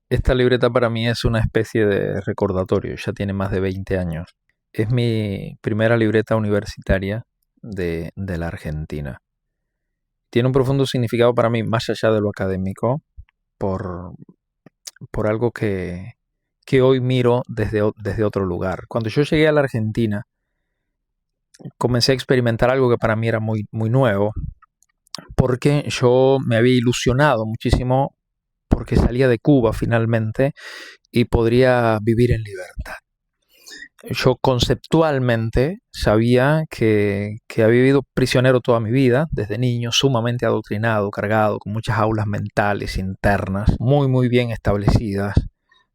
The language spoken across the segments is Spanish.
Esta libreta para mí es una especie de recordatorio, ya tiene más de 20 años. Es mi primera libreta universitaria de la Argentina. Tiene un profundo significado para mí, más allá de lo académico, por, por algo que hoy miro desde otro lugar. Cuando yo llegué a la Argentina, comencé a experimentar algo que para mí era muy nuevo, porque yo me había ilusionado muchísimo porque salía de Cuba finalmente y podría vivir en libertad. Yo conceptualmente sabía que había vivido prisionero toda mi vida, desde niño, sumamente adoctrinado, cargado, con muchas aulas mentales internas, muy bien establecidas,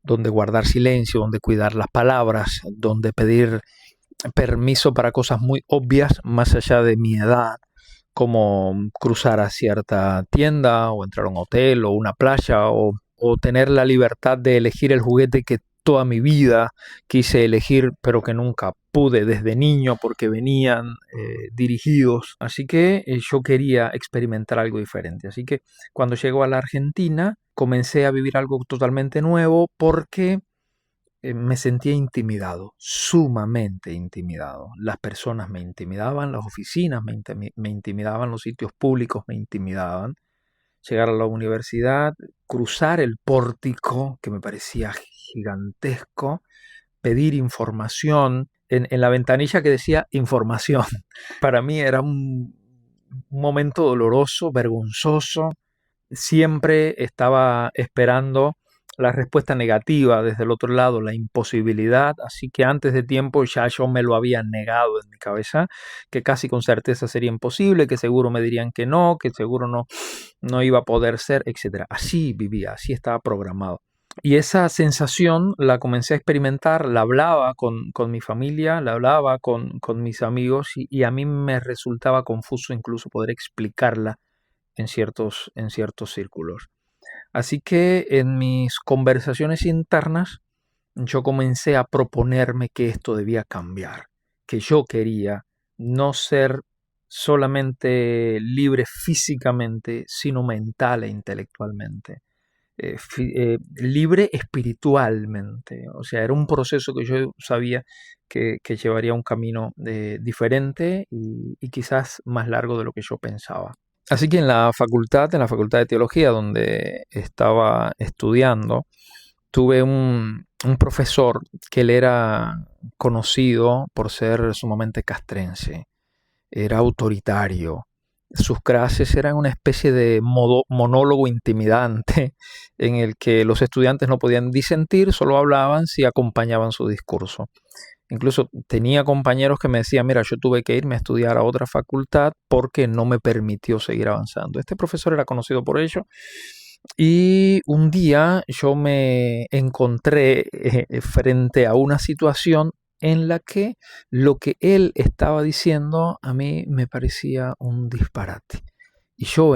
donde guardar silencio, donde cuidar las palabras, donde pedir permiso para cosas muy obvias, más allá de mi edad, como cruzar a cierta tienda o entrar a un hotel o una playa o tener la libertad de elegir el juguete que toda mi vida quise elegir pero que nunca pude desde niño porque venían dirigidos. Así que yo quería experimentar algo diferente. Así que cuando llego a la Argentina comencé a vivir algo totalmente nuevo porque me sentía intimidado, sumamente intimidado. Las personas me intimidaban, las oficinas me intimidaban, los sitios públicos me intimidaban. Llegar a la universidad, cruzar el pórtico, que me parecía gigantesco, pedir información en la ventanilla que decía información. Para mí era un momento doloroso, vergonzoso. Siempre estaba esperando la respuesta negativa desde el otro lado, la imposibilidad, así que antes de tiempo ya yo me lo había negado en mi cabeza, que casi con certeza sería imposible, que seguro me dirían que no, que seguro no iba a poder ser, etc. Así vivía, así estaba programado. Y esa sensación la comencé a experimentar, la hablaba con mi familia, la hablaba con mis amigos y a mí me resultaba confuso incluso poder explicarla en ciertos círculos. Así que en mis conversaciones internas yo comencé a proponerme que esto debía cambiar, que yo quería no ser solamente libre físicamente, sino mental e intelectualmente. Libre espiritualmente. O sea, era un proceso que yo sabía que llevaría un camino diferente y quizás más largo de lo que yo pensaba. Así que en la facultad de teología donde estaba estudiando, tuve un profesor que él era conocido por ser sumamente castrense, era autoritario. Sus clases eran una especie de monólogo intimidante en el que los estudiantes no podían disentir, solo hablaban si acompañaban su discurso. Incluso tenía compañeros que me decían, mira, yo tuve que irme a estudiar a otra facultad porque no me permitió seguir avanzando. Este profesor era conocido por ello y un día yo me encontré frente a una situación en la que lo que él estaba diciendo a mí me parecía un disparate. Y yo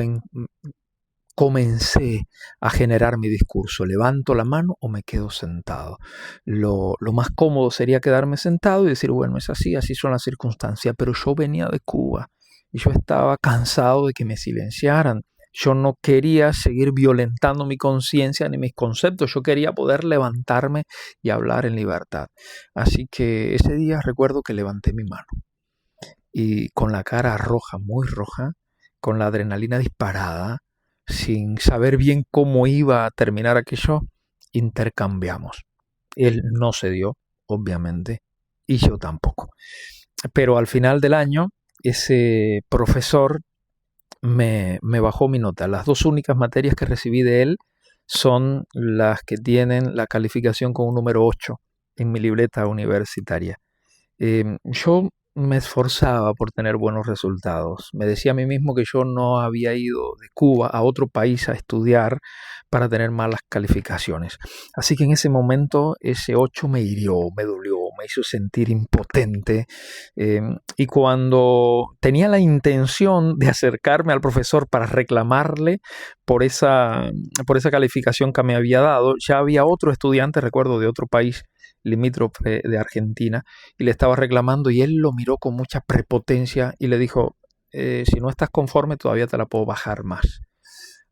comencé a generar mi discurso. ¿Levanto la mano o me quedo sentado? Lo más cómodo sería quedarme sentado y decir, bueno, es así, así son las circunstancias. Pero yo venía de Cuba y yo estaba cansado de que me silenciaran. Yo no quería seguir violentando mi conciencia ni mis conceptos. Yo quería poder levantarme y hablar en libertad. Así que ese día recuerdo que levanté mi mano y con la cara roja, muy roja, con la adrenalina disparada, sin saber bien cómo iba a terminar aquello, intercambiamos. Él no se dio, obviamente, y yo tampoco. Pero al final del año, ese profesor me bajó mi nota. Las dos únicas materias que recibí de él son las que tienen la calificación con un número 8 en mi libreta universitaria. Yo me esforzaba por tener buenos resultados. Me decía a mí mismo que yo no había ido de Cuba a otro país a estudiar para tener malas calificaciones. Así que en ese momento ese 8 me hirió, me dolió, me hizo sentir impotente. Y cuando tenía la intención de acercarme al profesor para reclamarle por esa calificación que me había dado, ya había otro estudiante, recuerdo, de otro país limítrofe de Argentina, y le estaba reclamando y él lo miró con mucha prepotencia y le dijo, si no estás conforme todavía te la puedo bajar más.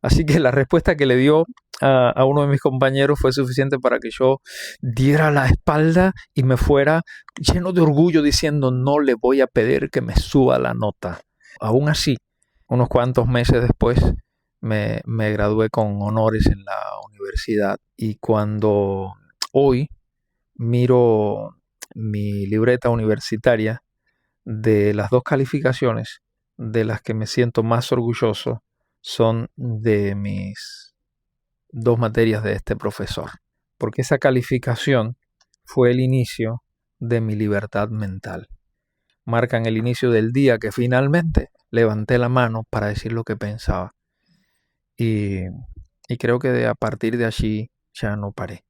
Así que la respuesta que le dio a uno de mis compañeros fue suficiente para que yo diera la espalda y me fuera lleno de orgullo diciendo no le voy a pedir que me suba la nota. Aún así, unos cuantos meses después me gradué con honores en la universidad y cuando hoy miro mi libreta universitaria, de las dos calificaciones de las que me siento más orgulloso son de mis dos materias de este profesor, porque esa calificación fue el inicio de mi libertad mental. Marcan el inicio del día que finalmente levanté la mano para decir lo que pensaba. Y, y creo que a partir de allí ya no paré.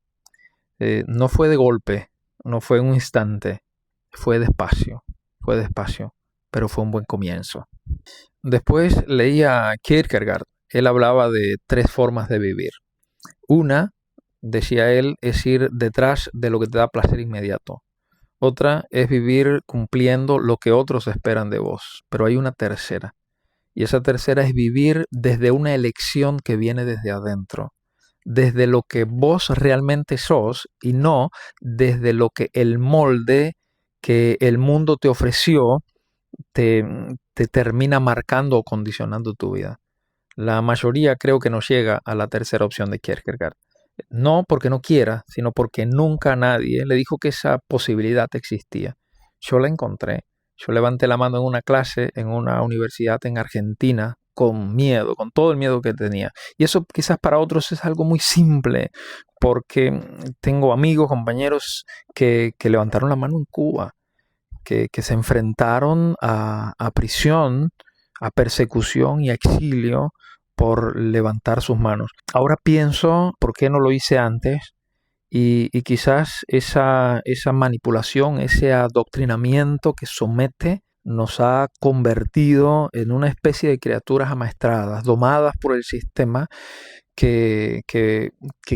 No fue de golpe, no fue en un instante, fue despacio, pero fue un buen comienzo. Después leía Kierkegaard. Él hablaba de 3 formas de vivir. Una, decía él, es ir detrás de lo que te da placer inmediato. Otra es vivir cumpliendo lo que otros esperan de vos. Pero hay una tercera. Y esa tercera es vivir desde una elección que viene desde adentro. Desde lo que vos realmente sos y no desde lo que el molde que el mundo te ofreció te termina marcando o condicionando tu vida. La mayoría creo que no llega a la tercera opción de Kierkegaard. No porque no quiera, sino porque nunca nadie le dijo que esa posibilidad existía. Yo la encontré. Yo levanté la mano en una clase en una universidad en Argentina con miedo, con todo el miedo que tenía. Y eso quizás para otros es algo muy simple, porque tengo amigos, compañeros que levantaron la mano en Cuba, que se enfrentaron a prisión, a persecución y a exilio por levantar sus manos. Ahora pienso, ¿por qué no lo hice antes? Y quizás esa manipulación, ese adoctrinamiento que somete, nos ha convertido en una especie de criaturas amaestradas, domadas por el sistema, que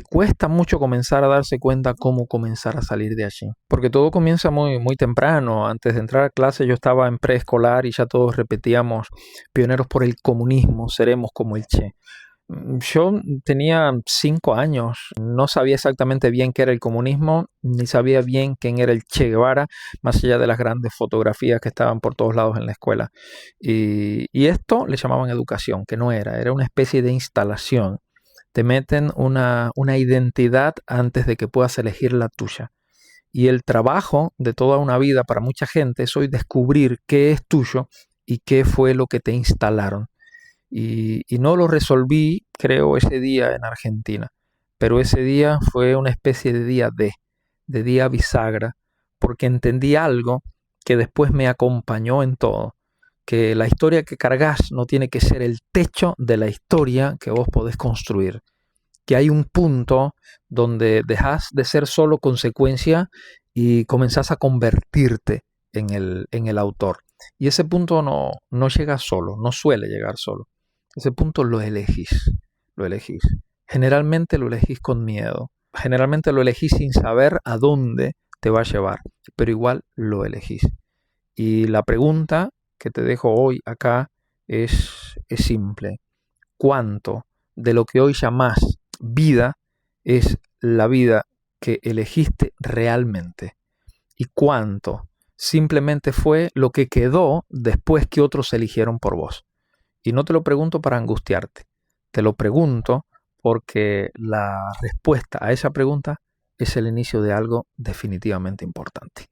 cuesta mucho comenzar a darse cuenta cómo comenzar a salir de allí. Porque todo comienza muy, muy temprano. Antes de entrar a clase yo estaba en preescolar y ya todos repetíamos: pioneros por el comunismo, seremos como el Che. Yo tenía 5 años, no sabía exactamente bien qué era el comunismo, ni sabía bien quién era el Che Guevara, más allá de las grandes fotografías que estaban por todos lados en la escuela. Y esto le llamaban educación, que no era una especie de instalación. Te meten una identidad antes de que puedas elegir la tuya. Y el trabajo de toda una vida para mucha gente es hoy descubrir qué es tuyo y qué fue lo que te instalaron. Y no lo resolví, creo, ese día en Argentina. Pero ese día fue una especie de de día bisagra, porque entendí algo que después me acompañó en todo. Que la historia que cargas no tiene que ser el techo de la historia que vos podés construir. Que hay un punto donde dejas de ser solo consecuencia y comenzás a convertirte en el autor. Y ese punto no llega solo, no suele llegar solo. Ese punto lo elegís, lo elegís. Generalmente lo elegís con miedo. Generalmente lo elegís sin saber a dónde te va a llevar, pero igual lo elegís. Y la pregunta que te dejo hoy acá es simple. ¿Cuánto de lo que hoy llamás vida es la vida que elegiste realmente? ¿Y cuánto simplemente fue lo que quedó después que otros eligieron por vos? Y no te lo pregunto para angustiarte, te lo pregunto porque la respuesta a esa pregunta es el inicio de algo definitivamente importante.